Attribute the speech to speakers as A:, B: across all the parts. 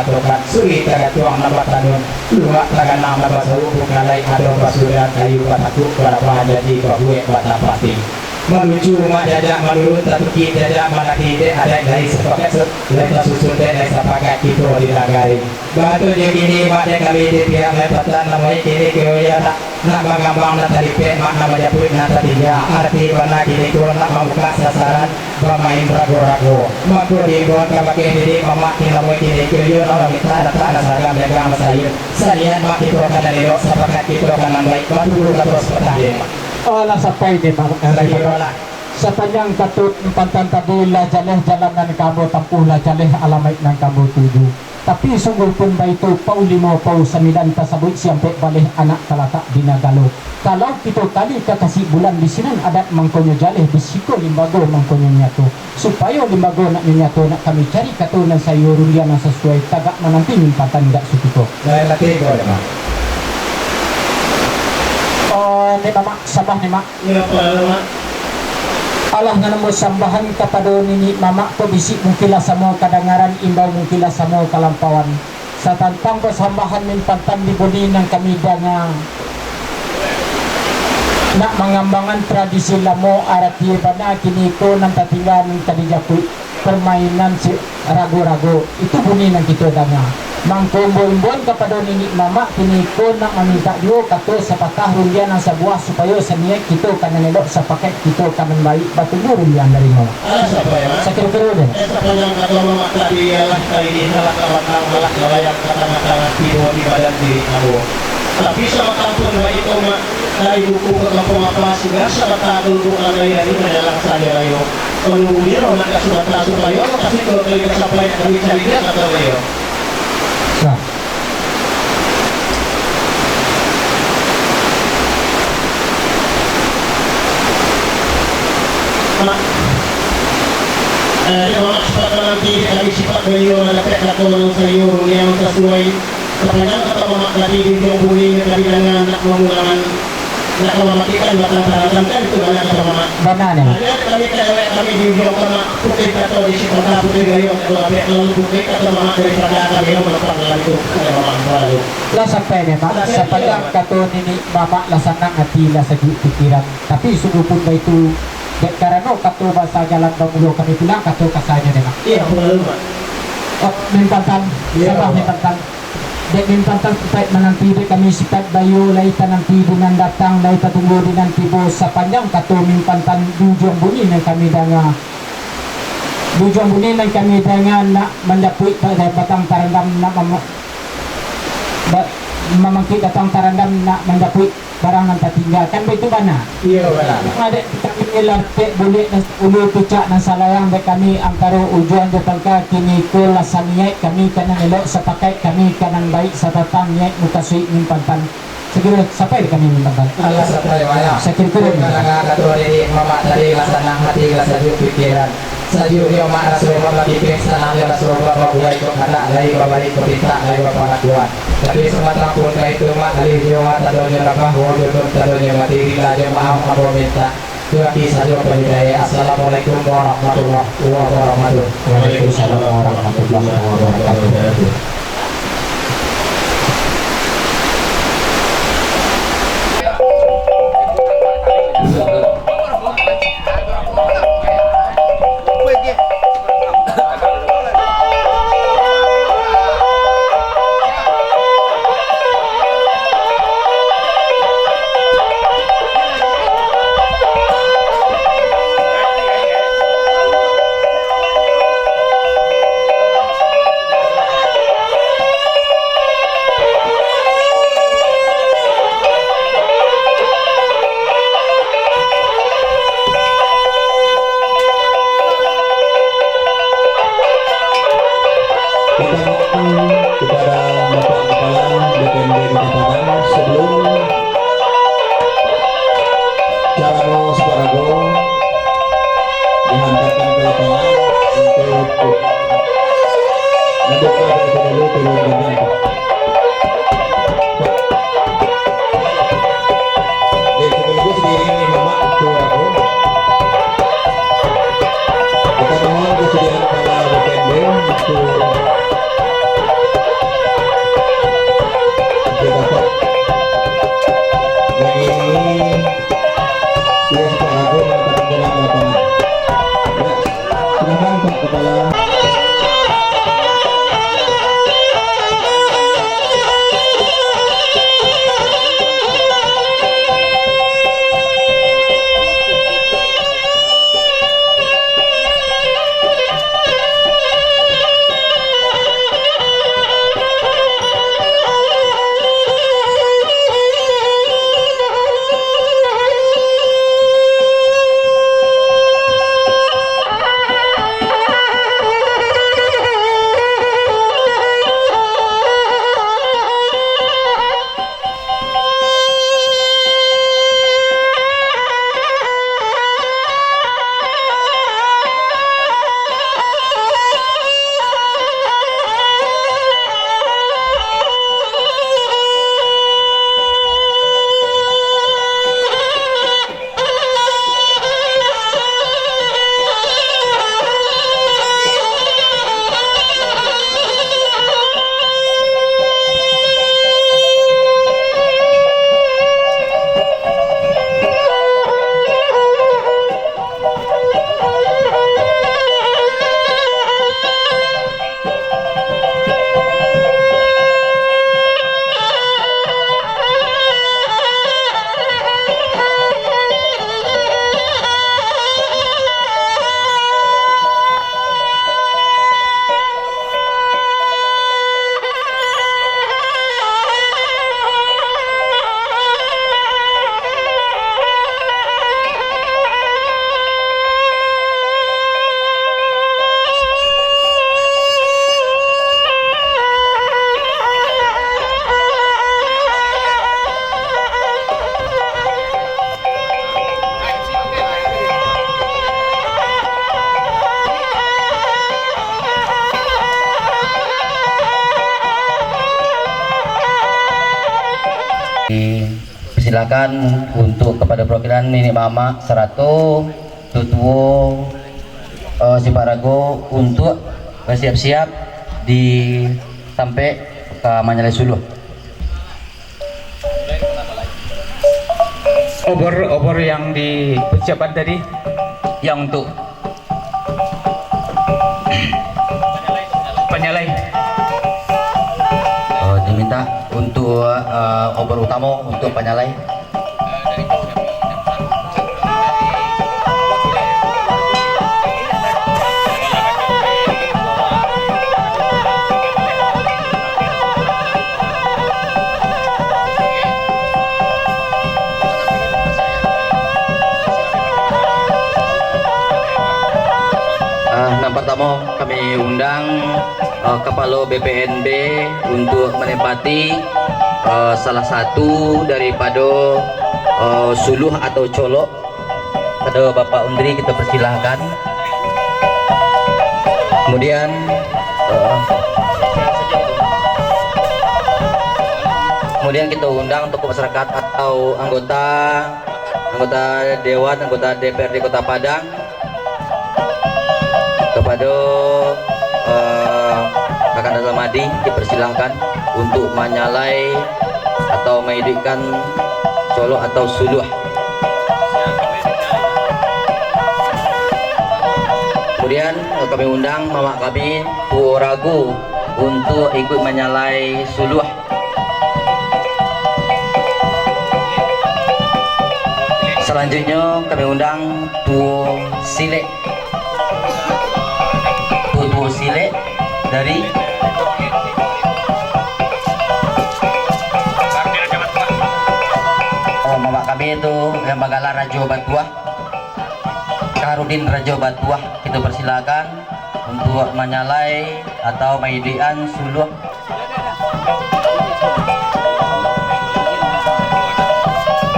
A: ngatokan suri taga tuang nabatanun lumak taga nang nabasaru bukanai adong basudan kayu bataku berapa jadi bahue batapati menuju rumah jajak menurun tatuki jajak manaki de ada dari sepaket leta susun de sepaket itu dilangari batu je kini mak de kali di pihak lepatan namanya kini kaya nak mengambang nak tadi pe mak nama japut nak tadinya arti mana kini tu nak membuka sasaran bermain ragu-ragu maku di buat kabake diri mama kini namanya kini kaya orang kita datang nasagam dagang sayur salian mak itu akan dari sepaket itu akan baik batu dulu terus petang
B: Olah sampai di sepanjang katut empantan tadi lah jaleh jalanan kamu tempuh lah jaleh alamait nan kamu tuju tapi sungguh pun baitu pau 5 pau 9 tasabut sampai balik anak talatak di Nagalo kalau kita kali kasih bulan di sini adat mangkonyo jaleh bisiko limbago mangkonyo nyatu supaya limbago nak nyatu nak kami cari katunan sayur rulian yang sesuai tagak menanti empatan dak sutiko
A: saya latih boleh mak
B: ni mama sabah ni mak
A: ya mak
B: Allah nganamo sambahan kepada nini mama ko bisik mungkilah samo kadangaran imbau mungkilah samo kalampawan sa tantang ko sambahan min pantan di boni ng kami danga nak mengambangan tradisi lamo arati bana kini ko nang tatingan tadi jaku permainan si ragu-ragu itu bunyi nang kita danga mangkumbon-bon kepada nini mama kini ko nak meminta dio kato sapatah rulian ang sebuah supaya seniak kita kanan elok sapaket kita kanan baik batu rulian dari mama
A: siapa ya mak
B: sakit-kira deh
A: sepanjang kata mama tadi ialah kali ini salah kawan malah layak kata-kata tidur di badan diri kamu tapi sama kampung baik itu mak dari buku ke kampung apa sudah sama tahu dulu lagi dari mendalam saya layo menunggu dia orang nak sudah terasa layo tapi kalau kita sampai kami cari dia kata layo
B: nah
A: kalau nanti kami sifat beliau melakukan lakukan sayur yang sesuai sepanjang kata mama tadi di bumi tadi dengan nak menggunakan nak mematikan batang tanaman kan itu banyak kata mama
B: benar nih
A: ada kami di bumi putih atau di kota putih gayung kalau putih kata mama dari pada kami melepas dalam itu kata mama lalu
B: lah sampai nih mak sepanjang kata nini mama lah senang hati lah segi pikiran tapi sungguh pun itu karena kata bahasa jalan dahulu kami bilang kata kasanya nih mak
A: iya betul mak
B: oh mintantan sabah mintantan dek mintantan supaya menanti dek kami sikat bayu lai tananti dengan datang lai tunggu dengan tibo sepanjang kata mintantan dujung bunyi yang kami dengar dujung bunyi yang kami dengar nak mendapat batang tarandam nak memangkit datang tarandam nak mendapat barang yang tertinggalkan begitu mana
A: iya benar
B: ada kami ngelartik boleh ulu pucak dan salayang dek kami angkaro ujuan jatangka kini ko lasaniai kami kanan elok sepakai kami kanan baik satatang nyai mukasui nimpantan segera sampai kami nimpantan
A: Allah sampai mana
B: sekiranya
A: karena kata dari mama tadi laksana hati laksana pikiran sajurnya mak Rasulullah dipilih sananya Rasulullah bahwa itu kata dari babari perintah dari bapak kuat tapi semata pun itu mak dari jiwa tadonya rabah wujud tadonya mati raja maaf apa minta terima kasih penjaya assalamualaikum warahmatullahi wabarakatuh
B: Waalaikumsalam warahmatullahi wabarakatuh.
C: Silakan untuk kepada perwakilan Nenek Mama Serato Tutuo Siparago untuk bersiap-siap di sampai ke Manyalai Suluh.
A: Obor yang dipersiapkan tadi
C: Yang untuk
A: penyalai
C: diminta untuk obor utama untuk penyalai. Yang pertama kami undang Kepala BPNB untuk menempati salah satu daripada suluh atau colok. Pada Bapak Undri kita persilahkan. Kemudian kita undang tokoh masyarakat atau anggota Dewan, anggota DPRD Kota Padang, kepada Kakak Dalam Madi dipersilahkan untuk menyalai atau mengidikkan colok atau suluh. Kemudian kami undang mama kami Tuo Ragu untuk ikut menyalai suluh. Selanjutnya kami undang Tuo Silek. Tuo Silek dari mama kami itu yang Bagala Rajo Batuah, Karudin Rajo Batuah, kita persilakan untuk menyalai atau maidian suluh.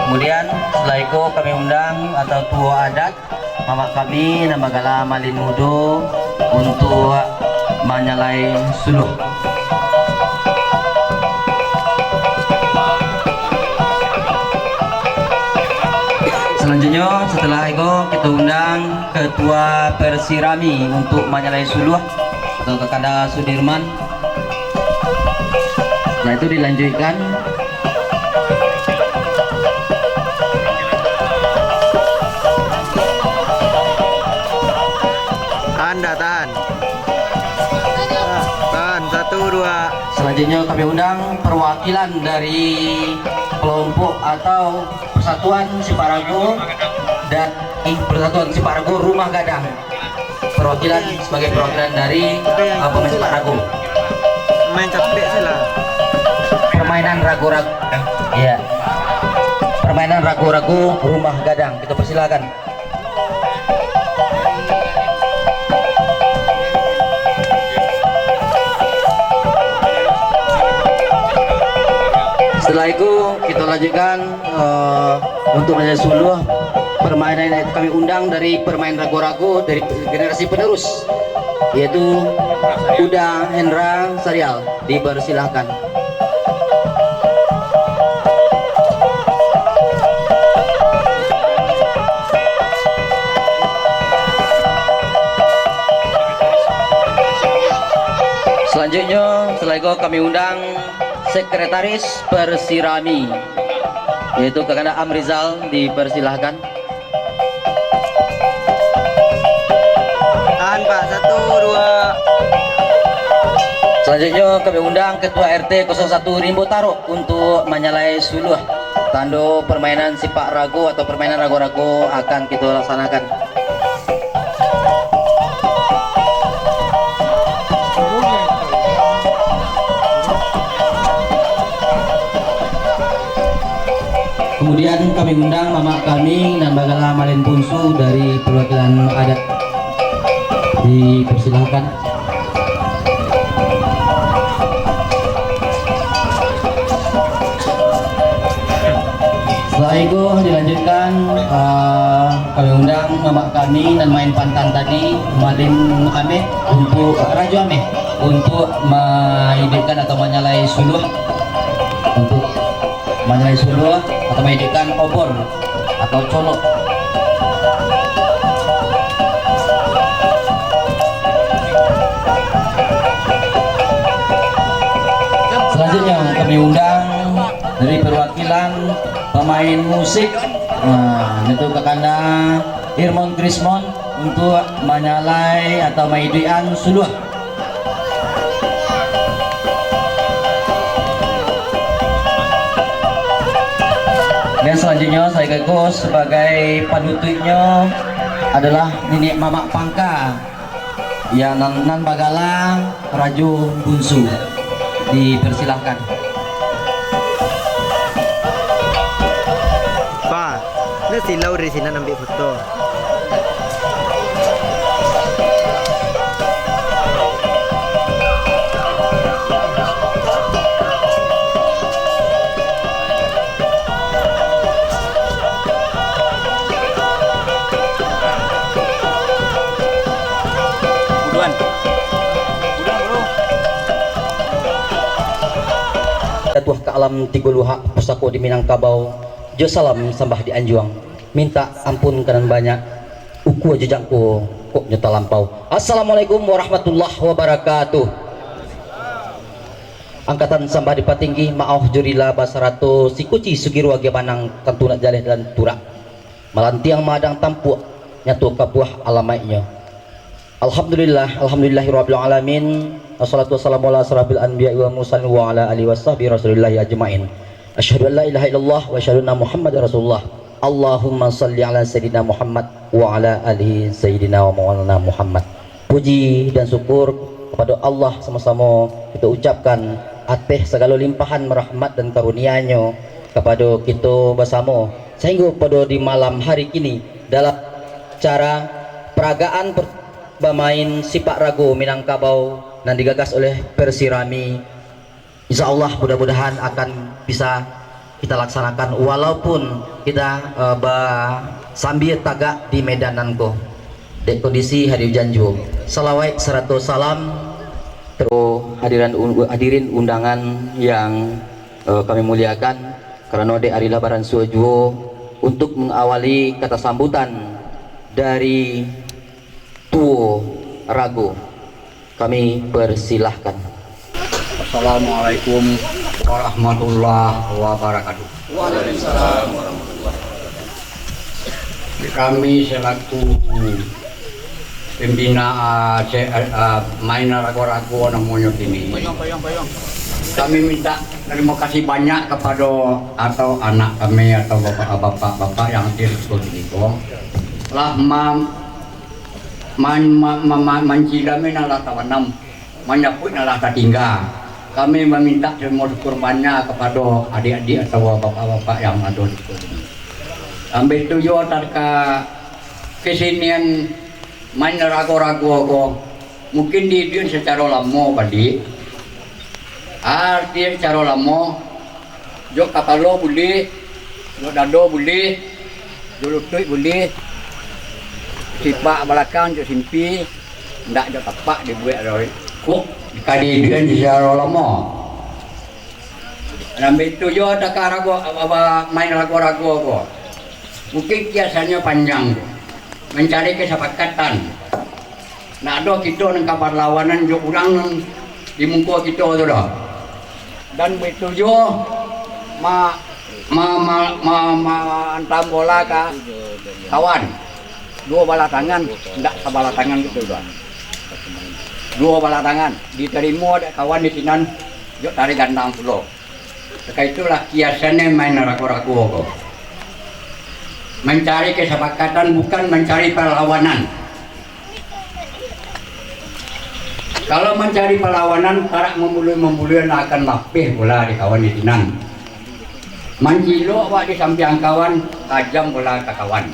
C: Kemudian setelah itu kami undang atau tua adat mama kami nama Bagala Malin Mudo untuk menyalai suluh. Selanjutnya setelah itu kita undang Ketua Persirami untuk menyalai suluh atau Kakanda Sudirman. Setelah itu dilanjutkan
D: tahan 1, 2.
C: Selanjutnya kami undang perwakilan dari kelompok atau Persatuan Siparago dan Persatuan Siparago Rumah Gadang. Perwakilan sebagai perwakilan dari pemain Siparago.
D: Main capek sih lah.
C: Permainan ragu-ragu. Iya. Permainan ragu-ragu Rumah Gadang. Kita persilakan. Setelah itu kita lanjutkan untuk menyalai suluh. Permainan yang kami undang dari permain ragu-ragu dari generasi penerus, yaitu Uda Hendra Sarial. Dipersilahkan. Selanjutnya setelah itu kami undang Sekretaris Persirami, yaitu Kakanda Amrizal. Dipersilahkan.
D: Tahan Pak, 1, 2.
C: Selanjutnya kami undang Ketua RT 01 Rimbo Taro untuk menyalai suluh. Tando permainan sipak ragu atau permainan ragu-ragu akan kita laksanakan. Kemudian kami undang mama kami dan Bagala Malin Punsu dari perwakilan adat. Dipersilahkan. Setelah itu dilanjutkan kami undang mama kami dan main pantan tadi Malin Ameh untuk Rajo Ameh untuk mengidikkan atau menyalai suluh untuk mengenai Suluh atau menjadikan obor atau colok. Selanjutnya kami undang dari perwakilan pemain musik, itu Kakanda Irmon Krismon untuk menyalai atau maidian Suluh. Dan selanjutnya saya Gagus sebagai panututnya adalah Nenek Mamak Pangka yang nan bagala Rajo Bunsu. Dipersilahkan.
D: Pak, ini silau dari sini ambil foto.
C: Tuah ke alam tiga luhak pusako di Minangkabau, jo salam sambah di Anjuang, minta ampun kanan banyak uku jejakku kok nyata lampau. Assalamualaikum warahmatullahi wabarakatuh. Angkatan sambah di patinggi maaf jurila basarato sikuci sugiru age banang tantuna jaleh dan turak malantiang madang tampuk nyatu kabuah alamaitnya. Alhamdulillahirabbil alamin. Wassalatu wassalamu ala asrofil anbiya'i wal mursalin wa ala alihi washabbihi rasulillahi ajmain. Asyhadu an la ilaha illallah wa asyhadu anna Muhammadar Rasulullah. Allahumma shalli ala sayyidina Muhammad wa ala alihi sayyidina wa maulana Muhammad. Puji dan syukur kepada Allah sama-sama kita ucapkan atas segala limpahan rahmat dan karunia-Nya kepada kita bersama sehingga pada di malam hari ini dalam cara peragaan bermain sipak ragu Minangkabau dan digagas oleh Persirami. Insya Allah mudah-mudahan akan bisa kita laksanakan walaupun kita sambil tagak di medan nanko di kondisi hadir janju. Salawat 100 salam terus hadirin undangan yang kami muliakan karena de arilah baran suajuo untuk mengawali kata sambutan dari Tuo Rago. Kami persilahkan.
E: Assalamualaikum warahmatullahi wabarakatuh.
C: Waalaikumsalam warahmatullahi wabarakatuh.
E: Kami selaku pembina mainan ragu-ragu namanya ini. Kami minta terima kasih banyak kepada atau anak kami atau bapak-bapak yang hadir di sini. Telah mencilami nalah tawanam menyaput nalah tinggal. Kami meminta semua syukur banyak kepada adik-adik atau bapak-bapak yang ada di sini. Ambil tujuh terka kesinian main ragu-ragu mungkin di dia secara lama tadi arti secara lama jo kapalo boleh jo dado boleh jo lutut boleh sipak belakang jo simpi ndak jo tapak dibuat rồi kok kali dia secara lama ambil tujuh terka ragu main ragu-ragu mungkin biasanya panjang mencari kesepakatan. Nah, ada kita dengan kabar lawanan jo urang di muka kita tu dah. Dan begitu jo antam bola ke kawan. Dua bala tangan, tidak sebala tangan gitu dah. Dua bala tangan diterima ada kawan di sinan jo tarik gandang pulau. Sekali itulah kiasannya main ragu-ragu. Mencari kesepakatan bukan mencari perlawanan. Kalau mencari perlawanan, tarak membului akan lapih pula di kawan di sinan. Mancilo wak di samping kawan, tajam pula ke kawan.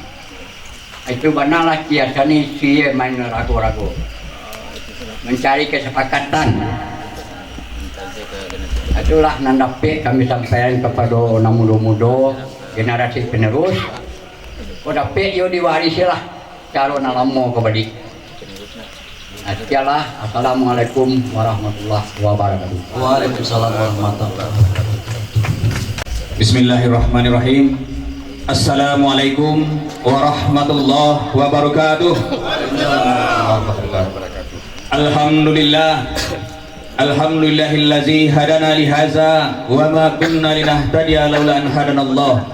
E: Itu benalah kiasani siye main ragu-ragu. Mencari kesepakatan. Itulah nandapik kami sampaikan kepada anak muda-muda generasi penerus. Udah yo diwarisilah calon alamo kebadi. Sekianlah. Assalamualaikum warahmatullahi wabarakatuh.
C: Waalaikumsalam warahmatullahi wabarakatuh.
F: Bismillahirrahmanirrahim. Assalamualaikum warahmatullahi wabarakatuh. Alhamdulillah. Alhamdulillahillazi hadana lihaza wa ma kunna linahtadiya laula an hadanallah.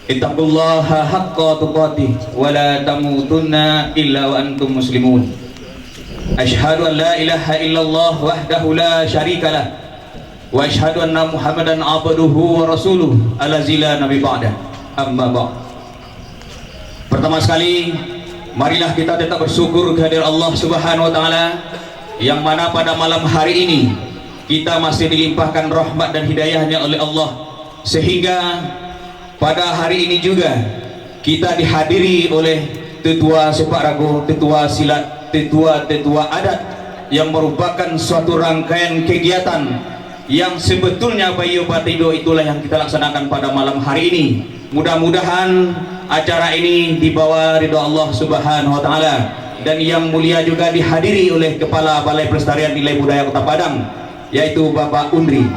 F: Ittaqullaha haqqa tuqatih wa la tamutunna illa wa antum muslimun. Asyhadu an la ilaha illallah wahdahu la syarikalah wa asyhadu anna Muhammadan abduhu wa rasuluh allazi la nabi ba'dah. Amma ba'd. Pertama sekali, marilah kita tetap bersyukur kehadirat Allah Subhanahu wa taala yang mana pada malam hari ini kita masih dilimpahkan rahmat dan hidayahnya oleh Allah, sehingga pada hari ini juga kita dihadiri oleh tetua sepak ragu, tetua silat, tetua adat, yang merupakan suatu rangkaian kegiatan yang sebetulnya Bayu Batido itulah yang kita laksanakan pada malam hari ini. Mudah-mudahan acara ini dibawa ridha Allah Subhanahu wa taala, dan yang mulia juga dihadiri oleh Kepala Balai Pelestarian Nilai Budaya Kota Padang, yaitu Bapak Undri.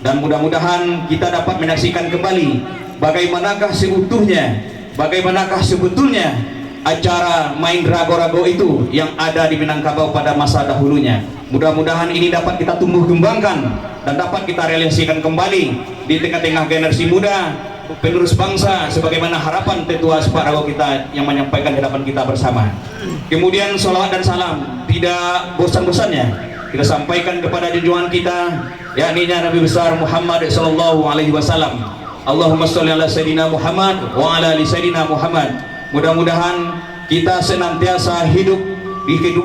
F: Dan mudah-mudahan kita dapat menyaksikan kembali bagaimanakah sebetulnya acara main rago-rago itu yang ada di Minangkabau pada masa dahulunya. Mudah-mudahan ini dapat kita tumbuh kembangkan dan dapat kita realisasikan kembali di tengah-tengah generasi muda penerus bangsa, sebagaimana harapan tetua sepak rago kita yang menyampaikan harapan kita bersama. Kemudian salawat dan salam tidak bosan-bosannya kita sampaikan kepada junjungan kita, yakni Nabi besar Muhammad sallallahu alaihi wasallam. Allahumma sholli ala sayidina Muhammad wa ala ali sayidina Muhammad. Mudah-mudahan kita senantiasa hidup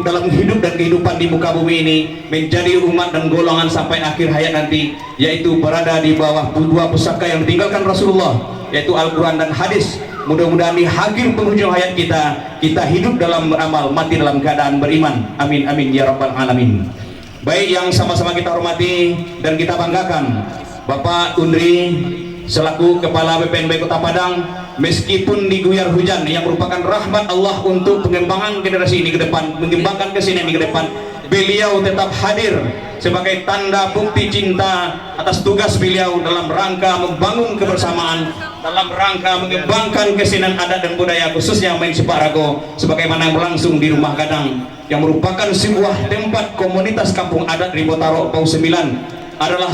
F: dalam hidup dan kehidupan di muka bumi ini menjadi umat dan golongan sampai akhir hayat nanti, yaitu berada di bawah dua pusaka yang ditinggalkan Rasulullah, yaitu Al-Quran dan hadis. Mudah-mudahan di akhir penghujung hayat kita hidup dalam beramal, mati dalam keadaan beriman. Amin amin ya rabbal alamin. Baik, yang sama-sama kita hormati dan kita banggakan, Bapak Undri selaku Kepala BPNB Kota Padang, meskipun diguyar hujan yang merupakan rahmat Allah untuk pengembangan generasi ini ke depan, mengembangkan kesenian ini ke depan, beliau tetap hadir sebagai tanda bukti cinta atas tugas beliau dalam rangka membangun kebersamaan, dalam rangka mengembangkan kesenian adat dan budaya, khususnya main sepak rago, sebagaimana yang berlangsung di Rumah Gadang, yang merupakan sebuah tempat komunitas kampung adat Ribotaro Pau 9, adalah